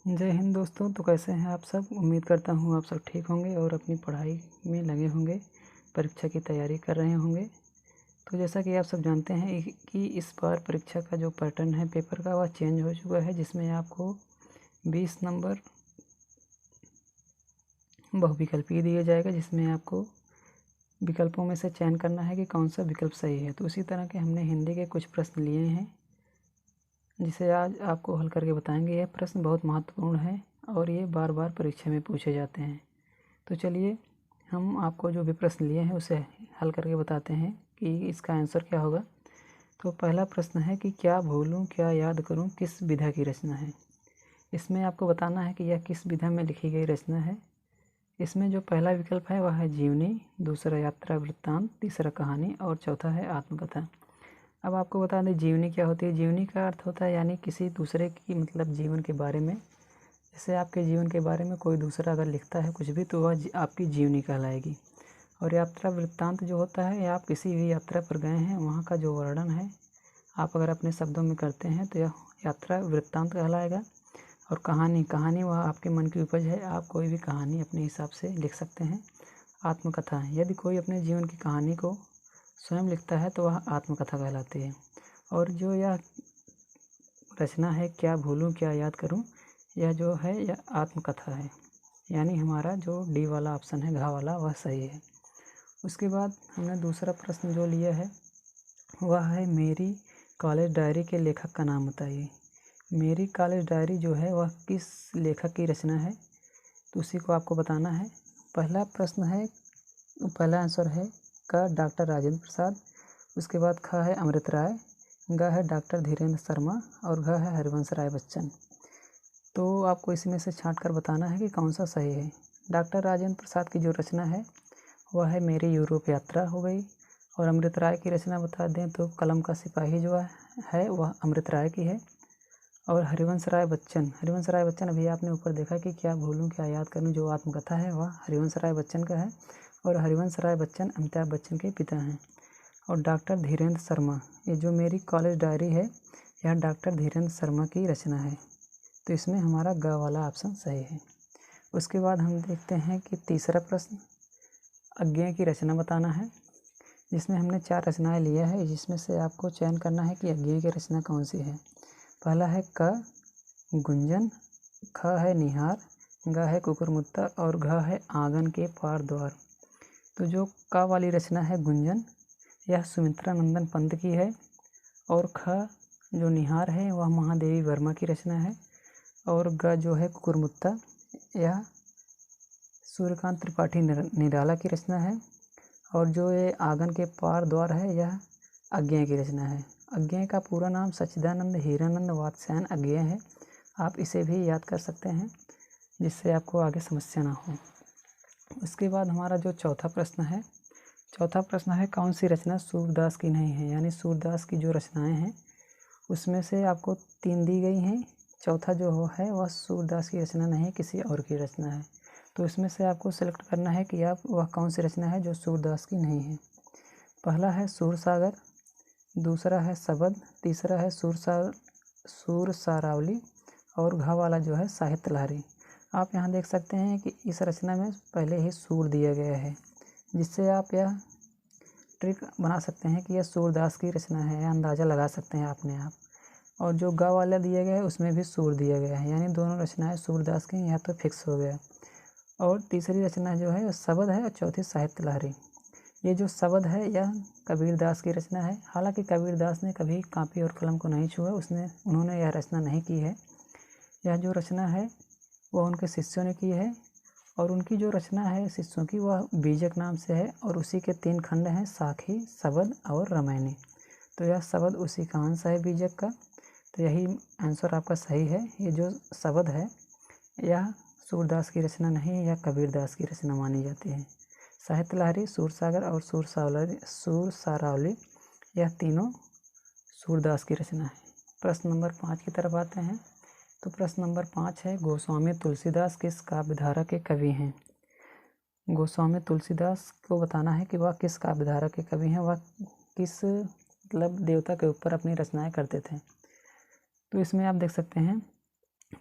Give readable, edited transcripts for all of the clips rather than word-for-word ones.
जय हिंद दोस्तों। तो कैसे हैं आप सब? उम्मीद करता हूँ आप सब ठीक होंगे और अपनी पढ़ाई में लगे होंगे, परीक्षा की तैयारी कर रहे होंगे। तो जैसा कि आप सब जानते हैं कि इस बार परीक्षा का जो पैटर्न है पेपर का वह चेंज हो चुका है, जिसमें आपको 20 नंबर बहुविकल्पीय दिया जाएगा, जिसमें आपको विकल्पों में से चयन करना है कि कौन सा विकल्प सही है। तो उसी तरह के हमने हिंदी के कुछ प्रश्न लिए हैं, जिसे आज आपको हल करके बताएंगे। यह प्रश्न बहुत महत्वपूर्ण है और ये बार बार परीक्षा में पूछे जाते हैं। तो चलिए हम आपको जो भी प्रश्न लिए हैं उसे हल करके बताते हैं कि इसका आंसर क्या होगा। तो पहला प्रश्न है कि क्या भूलूं क्या याद करूं, किस विधा की रचना है। इसमें आपको बताना है कि यह किस विधा में लिखी गई रचना है। इसमें जो पहला विकल्प है वह है जीवनी, दूसरा यात्रा वृत्तांत, तीसरा कहानी और चौथा है आत्मकथा। अब आपको बता दें जीवनी क्या होती है। जीवनी का अर्थ होता है यानी किसी दूसरे की मतलब जीवन के बारे में। जैसे आपके जीवन के बारे में कोई दूसरा अगर लिखता है कुछ भी तो वह आपकी जीवनी कहलाएगी। और यात्रा वृत्तांत जो होता है आप किसी भी यात्रा पर गए हैं वहाँ का जो वर्णन है आप अगर अपने शब्दों में करते हैं तो यह यात्रा वृत्तांत कहलाएगा। और कहानी वह आपके मन की उपज है, आप कोई भी कहानी अपने हिसाब से लिख सकते हैं। आत्मकथा, यदि कोई अपने जीवन की कहानी को स्वयं लिखता है तो वह आत्मकथा कहलाती है। और जो यह रचना है क्या भूलूं क्या याद करूं, यह जो है यह आत्मकथा है, यानी हमारा जो डी वाला ऑप्शन है घा वाला वह सही है। उसके बाद हमने दूसरा प्रश्न जो लिया है वह है मेरी कॉलेज डायरी के लेखक का नाम बताइए। मेरी कॉलेज डायरी जो है वह किस लेखक की रचना है, तो उसी को आपको बताना है। पहला प्रश्न है, पहला आंसर है क डॉक्टर राजेंद्र प्रसाद, उसके बाद ख है अमृत राय, ग है डॉक्टर धीरेन्द्र शर्मा और घ है हरिवंश राय बच्चन। तो आपको इसमें से छांट कर बताना है कि कौन सा सही है। डॉक्टर राजेंद्र प्रसाद की जो रचना है वह है मेरी यूरोप यात्रा हो गई। और अमृत राय की रचना बता दें तो कलम का सिपाही जो है वह अमृत राय की है। और हरिवंश राय बच्चन अभी आपने ऊपर देखा कि क्या भूलूं क्या याद करूं जो आत्मकथा है वह हरिवंश राय बच्चन का है। और हरिवंश राय बच्चन अमिताभ बच्चन के पिता हैं। और डॉक्टर धीरेन्द्र शर्मा, ये जो मेरी कॉलेज डायरी है यह डॉक्टर धीरेन्द्र शर्मा की रचना है। तो इसमें हमारा ग वाला ऑप्शन सही है। उसके बाद हम देखते हैं कि तीसरा प्रश्न अज्ञेय की रचना बताना है, जिसमें हमने 4 रचनाएं लिया है, जिसमें से आपको चयन करना है कि अज्ञेय की रचना कौन सी है। पहला है क गुंजन, ख है निहार, ग है कुकुरमुत्ता और घ है आंगन के पार द्वार। तो जो क वाली रचना है गुंजन, यह सुमित्रा नंदन पंत की है। और ख जो निहार है वह महादेवी वर्मा की रचना है। और ग जो है कुकुरमुत्ता, यह सूर्यकांत त्रिपाठी निराला की रचना है। और जो ये आंगन के पार द्वार है यह अज्ञेय की रचना है। अज्ञेय का पूरा नाम सच्चिदानंद हीरानंद वात्स्यायन अज्ञेय है। आप इसे भी याद कर सकते हैं जिससे आपको आगे समस्या ना हो। उसके बाद हमारा जो चौथा प्रश्न है कौन सी रचना सूरदास की नहीं है, यानी सूरदास की जो रचनाएं हैं उसमें से आपको 3 दी गई हैं, चौथा जो है वह सूरदास की रचना नहीं किसी और की रचना है। तो इसमें से आपको सेलेक्ट करना है कि आप वह कौन सी रचना है जो सूरदास की नहीं है। पहला है सूरसागर, दूसरा है शबद, तीसरा है सूर सारावली और घ वाला जो है साहित्य लहरी। आप यहाँ देख सकते हैं कि इस रचना में पहले ही सूर दिया गया है, जिससे आप यह ट्रिक बना सकते हैं कि यह सूरदास की रचना है, अंदाज़ा लगा सकते हैं अपने आप। और जो ग वाला दिया गया है उसमें भी सूर दिया गया है, यानी दोनों रचनाएं सूरदास की, यह तो फिक्स हो गया। और तीसरी रचना जो है शबद है और चौथी साहित्य लहरी। ये जो शबद है यह कबीरदास की रचना है। हालांकि कबीरदास ने कभी कापी और कलम को नहीं छुआ, उन्होंने यह रचना नहीं की है। यह जो रचना है वह उनके शिष्यों ने की है। और उनकी जो रचना है शिष्यों की वह बीजक नाम से है और उसी के 3 खंड हैं, साखी, शबद और रामायणी। तो यह शबद उसी का अंश है बीजक का। तो यही आंसर आपका सही है। ये जो शबद है यह सूरदास की रचना नहीं है, यह कबीरदास की रचना मानी जाती है। साहित्य लहरी, सूरसागर और सूर सारावली यह तीनों सूरदास की रचना है। प्रश्न नंबर 5 की तरफ आते हैं। तो प्रश्न नंबर 5 है गोस्वामी तुलसीदास किस काव्यधारा के कवि हैं। गोस्वामी तुलसीदास को बताना है कि वह किस काव्यधारा के कवि हैं, वह किस मतलब देवता के ऊपर अपनी रचनाएं करते थे। तो इसमें आप देख सकते हैं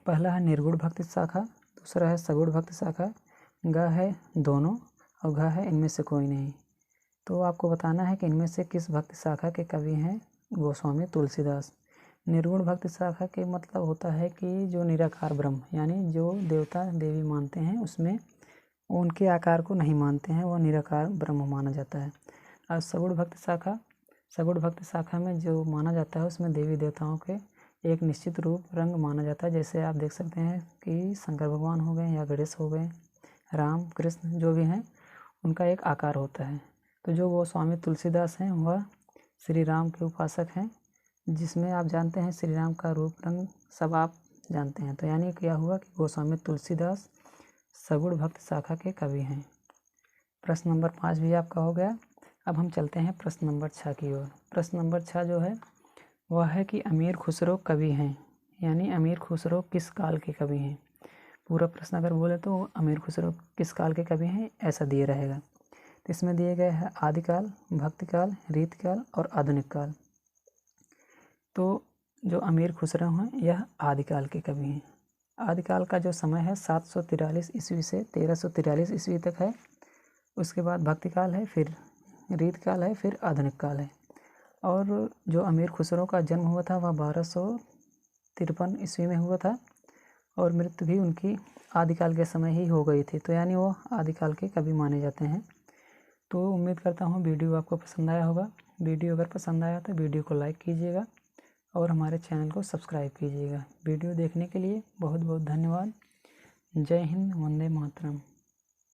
पहला है निर्गुण भक्ति शाखा, दूसरा है सगुण भक्ति शाखा, ग है दोनों और घ है इनमें से कोई नहीं। तो आपको बताना है कि इनमें से किस भक्ति शाखा के कवि हैं गोस्वामी तुलसीदास। निर्गुण भक्ति शाखा के मतलब होता है कि जो निराकार ब्रह्म यानी जो देवता देवी मानते हैं उसमें उनके आकार को नहीं मानते हैं, वह निराकार ब्रह्म माना जाता है। और सगुण भक्ति शाखा में जो माना जाता है उसमें देवी देवताओं के एक निश्चित रूप रंग माना जाता है। जैसे आप देख सकते हैं कि शंकर भगवान हो गए या गणेश हो गए, राम कृष्ण जो भी हैं उनका एक आकार होता है। तो जो गोस्वामी तुलसीदास हैं वह श्री राम के उपासक हैं, जिसमें आप जानते हैं श्री राम का रूप रंग सब आप जानते हैं। तो यानी क्या हुआ कि गोस्वामी तुलसीदास सगुण भक्ति शाखा के कवि हैं। प्रश्न नंबर 5 भी आपका हो गया। अब हम चलते हैं प्रश्न नंबर 6 की ओर। प्रश्न नंबर 6 जो है वह है कि अमीर खुसरो कवि हैं, यानी अमीर खुसरो किस काल के कवि हैं। पूरा प्रश्न अगर बोले तो अमीर खुसरो किस काल के कवि हैं ऐसा दिए रहेगा। तो इसमें दिए गए हैं आदिकाल, भक्तिकाल, रीतिकाल और आधुनिक काल। तो जो अमीर खुसरो हैं यह आदिकाल के कवि हैं। आदिकाल का जो समय है 743 ईस्वी से 1343 ईस्वी तक है। उसके बाद भक्तिकाल है, फिर रीतकाल है, फिर आधुनिक काल है। और जो अमीर खुसरो का जन्म हुआ था वह 1253 ईस्वी में हुआ था और मृत्यु भी उनकी आदिकाल के समय ही हो गई थी। तो यानी वो आदिकाल के कवि माने जाते हैं। तो उम्मीद करता हूँ वीडियो आपको पसंद आया होगा। वीडियो अगर पसंद आया तो वीडियो को लाइक कीजिएगा और हमारे चैनल को सब्सक्राइब कीजिएगा। वीडियो देखने के लिए बहुत बहुत धन्यवाद। जय हिंद, वंदे मातरम।